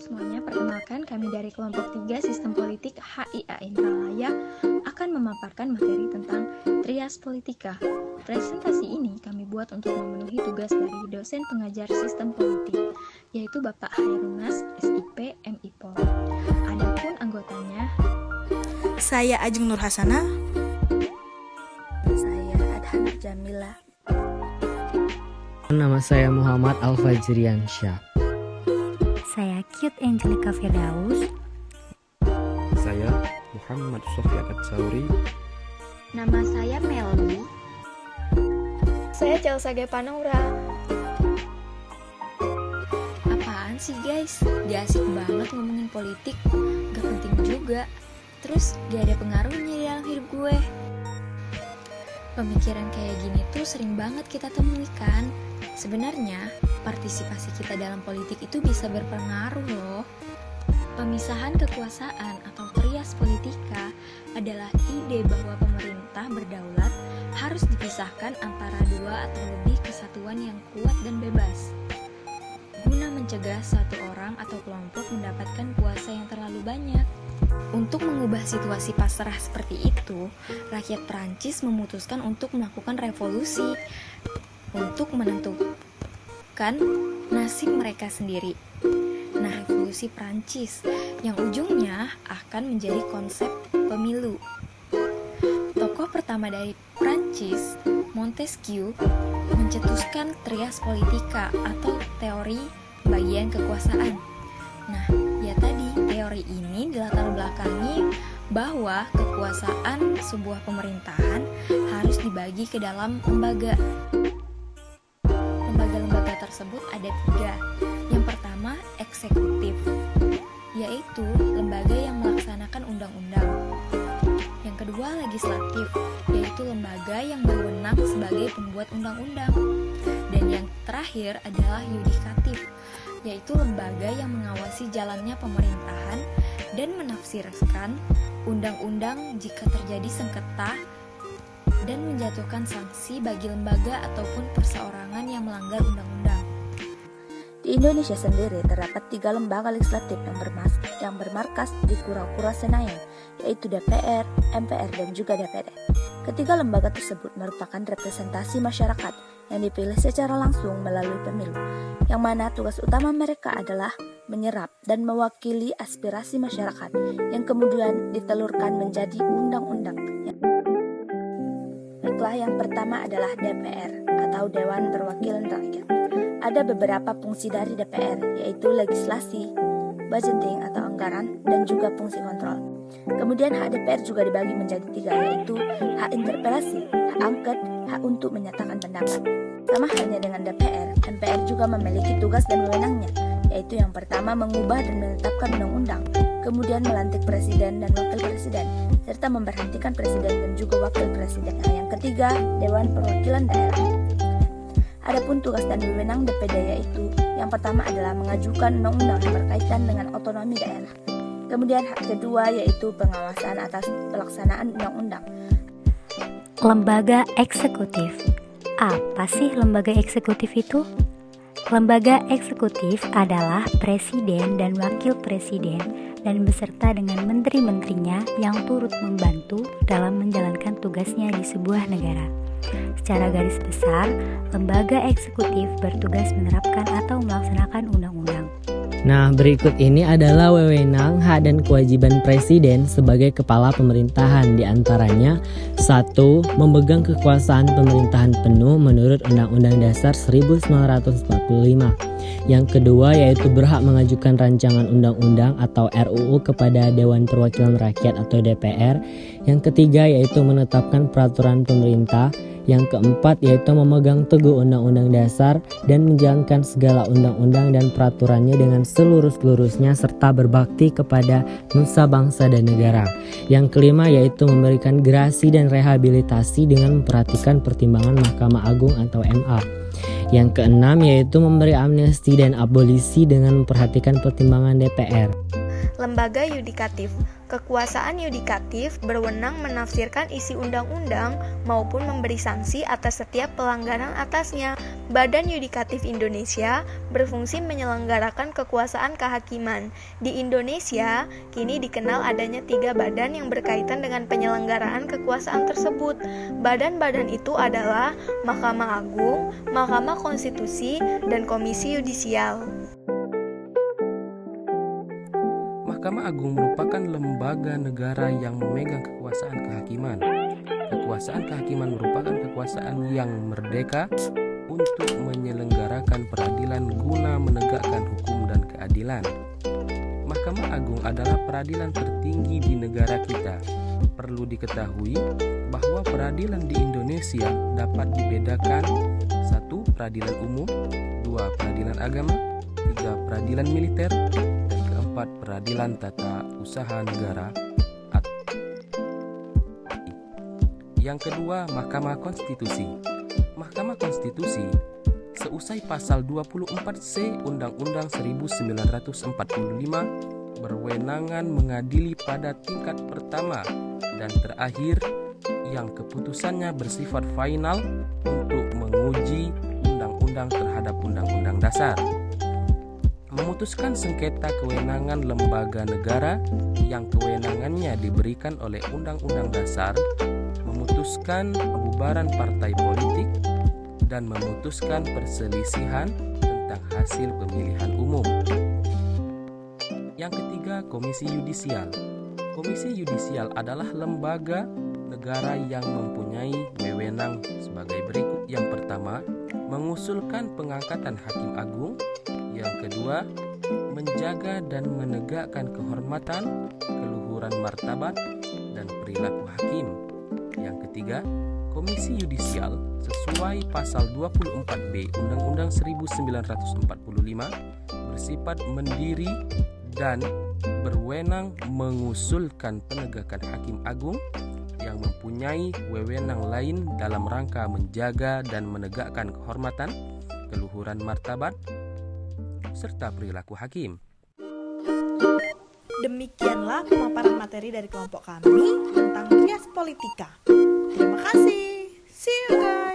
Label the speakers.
Speaker 1: semuanya, perkenalkan kami dari kelompok 3 Sistem Politik HIA Indralaya akan memaparkan materi tentang Trias Politika. Presentasi ini kami buat untuk memenuhi tugas dari dosen pengajar Sistem Politik, yaitu Bapak Hairunas, SIP, MIPol. Adapun anggotanya,
Speaker 2: saya Ajeng Nur Hasana.
Speaker 3: Saya Adhan Jamila.
Speaker 4: Nama saya Muhammad Al-Fajriansyah.
Speaker 5: Saya Cute Angelica Firdaus.
Speaker 6: Saya Muhammad Sofia Katsauri.
Speaker 7: Nama saya Melly.
Speaker 8: Saya Chelsea Panaura.
Speaker 7: Apaan sih guys? Gak asik banget ngomongin politik. Gak penting juga. Terus gak ada pengaruhnya di dalam hidup gue. Pemikiran kayak gini tuh sering banget kita temui kan. Sebenarnya, partisipasi kita dalam politik itu bisa berpengaruh loh. Pemisahan kekuasaan atau trias politika adalah ide bahwa pemerintah berdaulat harus dipisahkan antara dua atau lebih kesatuan yang kuat dan bebas, guna mencegah satu orang atau kelompok mendapatkan kuasa yang terlalu banyak. Untuk mengubah situasi pasrah seperti itu, rakyat Prancis memutuskan untuk melakukan revolusi untuk menentukan nasib mereka sendiri. Nah, revolusi Prancis yang ujungnya akan menjadi konsep pemilu. Tokoh pertama dari Prancis, Montesquieu, mencetuskan trias politika atau teori bagian kekuasaan. Nah, ya tadi teori ini dilatar belakangi bahwa kekuasaan sebuah pemerintahan harus dibagi ke dalam lembaga. Lembaga-lembaga tersebut ada 3. Yang pertama, eksekutif, yaitu lembaga yang melaksanakan undang-undang. Yang kedua, legislatif, yaitu lembaga yang berwenang sebagai pembuat undang-undang. Dan yang terakhir adalah yudikatif, yaitu lembaga yang mengawasi jalannya pemerintahan dan menafsirkan undang-undang jika terjadi sengketa dan menjatuhkan sanksi bagi lembaga ataupun perseorangan yang melanggar undang-undang.
Speaker 3: Di Indonesia sendiri terdapat 3 lembaga legislatif yang bermarkas di Kura-Kura Senayan, yaitu DPR, MPR, dan juga DPD. Ketiga lembaga tersebut merupakan representasi masyarakat yang dipilih secara langsung melalui pemilu, yang mana tugas utama mereka adalah menyerap dan mewakili aspirasi masyarakat yang kemudian ditelurkan menjadi undang-undang. Baiklah, yang pertama adalah DPR atau Dewan Perwakilan Rakyat. Ada beberapa fungsi dari DPR, yaitu legislasi, budgeting atau anggaran, dan juga fungsi kontrol. Kemudian hak DPR juga dibagi menjadi 3, yaitu hak interpelasi, hak angket, hak untuk menyatakan pendapat. Sama halnya dengan DPR, MPR juga memiliki tugas dan wewenangnya, yaitu yang pertama mengubah dan menetapkan undang-undang, kemudian melantik presiden dan wakil presiden, serta memberhentikan presiden dan juga wakil presiden. Nah, yang ketiga, Dewan Perwakilan Daerah. Adapun tugas dan wewenang DPD yaitu yang pertama adalah mengajukan undang-undang yang berkaitan dengan otonomi daerah. Kemudian hak kedua yaitu pengawasan atas pelaksanaan undang-undang.
Speaker 5: Lembaga eksekutif. Apa sih lembaga eksekutif itu? Lembaga eksekutif adalah presiden dan wakil presiden dan beserta dengan menteri-menterinya yang turut membantu dalam menjalankan tugasnya di sebuah negara. Secara garis besar, lembaga eksekutif bertugas menerapkan atau melaksanakan undang-undang.
Speaker 4: Nah, berikut ini adalah wewenang, hak, dan kewajiban presiden sebagai kepala pemerintahan. Di antaranya, 1. Memegang kekuasaan pemerintahan penuh menurut Undang-Undang Dasar 1945. Yang kedua yaitu berhak mengajukan rancangan undang-undang atau RUU kepada Dewan Perwakilan Rakyat atau DPR. Yang ketiga yaitu menetapkan peraturan pemerintah. Yang keempat yaitu memegang teguh Undang-Undang Dasar dan menjalankan segala undang-undang dan peraturannya dengan seluruh-seluruhnya serta berbakti kepada nusa bangsa dan negara. Yang kelima yaitu memberikan gerasi dan rehabilitasi dengan memperhatikan pertimbangan Mahkamah Agung atau MA. Yang keenam yaitu memberi amnesti dan abolisi dengan memperhatikan pertimbangan DPR.
Speaker 8: Lembaga yudikatif Kekuasaan yudikatif berwenang menafsirkan isi undang-undang maupun memberi sanksi atas setiap pelanggaran atasnya. Badan Yudikatif Indonesia berfungsi menyelenggarakan kekuasaan kehakiman. Di Indonesia, kini dikenal adanya 3 badan yang berkaitan dengan penyelenggaraan kekuasaan tersebut. Badan-badan itu adalah Mahkamah Agung, Mahkamah Konstitusi, dan Komisi Yudisial.
Speaker 6: Mahkamah Agung merupakan lembaga negara yang memegang kekuasaan kehakiman. Kekuasaan kehakiman merupakan kekuasaan yang merdeka untuk menyelenggarakan peradilan guna menegakkan hukum dan keadilan. Mahkamah Agung adalah peradilan tertinggi di negara kita. Perlu diketahui bahwa peradilan di Indonesia dapat dibedakan 1. Peradilan umum, 2. Peradilan agama, 3. Peradilan militer, dan 4. Peradilan tata usaha negara. Yang kedua, Mahkamah Konstitusi. Mahkamah Konstitusi seusai pasal 24C Undang-Undang 1945 berwenangan mengadili pada tingkat pertama dan terakhir yang keputusannya bersifat final untuk menguji undang-undang terhadap undang-undang dasar. Memutuskan sengketa kewenangan lembaga negara yang kewenangannya diberikan oleh Undang-Undang Dasar, memutuskan pembubaran partai politik, dan memutuskan perselisihan tentang hasil pemilihan umum. Yang ketiga, Komisi Yudisial. Komisi Yudisial adalah lembaga negara yang mempunyai wewenang sebagai berikut. Yang pertama, mengusulkan pengangkatan hakim agung. Yang kedua, menjaga dan menegakkan kehormatan, keluhuran martabat, dan perilaku hakim. Yang ketiga, Komisi Yudisial sesuai pasal 24B Undang-Undang 1945 bersifat mandiri dan berwenang mengusulkan penegakan hakim agung yang mempunyai wewenang lain dalam rangka menjaga dan menegakkan kehormatan, keluhuran martabat, serta perilaku hakim.
Speaker 2: Demikianlah pemaparan materi dari kelompok kami tentang Trias Politika. Terima kasih. See you guys.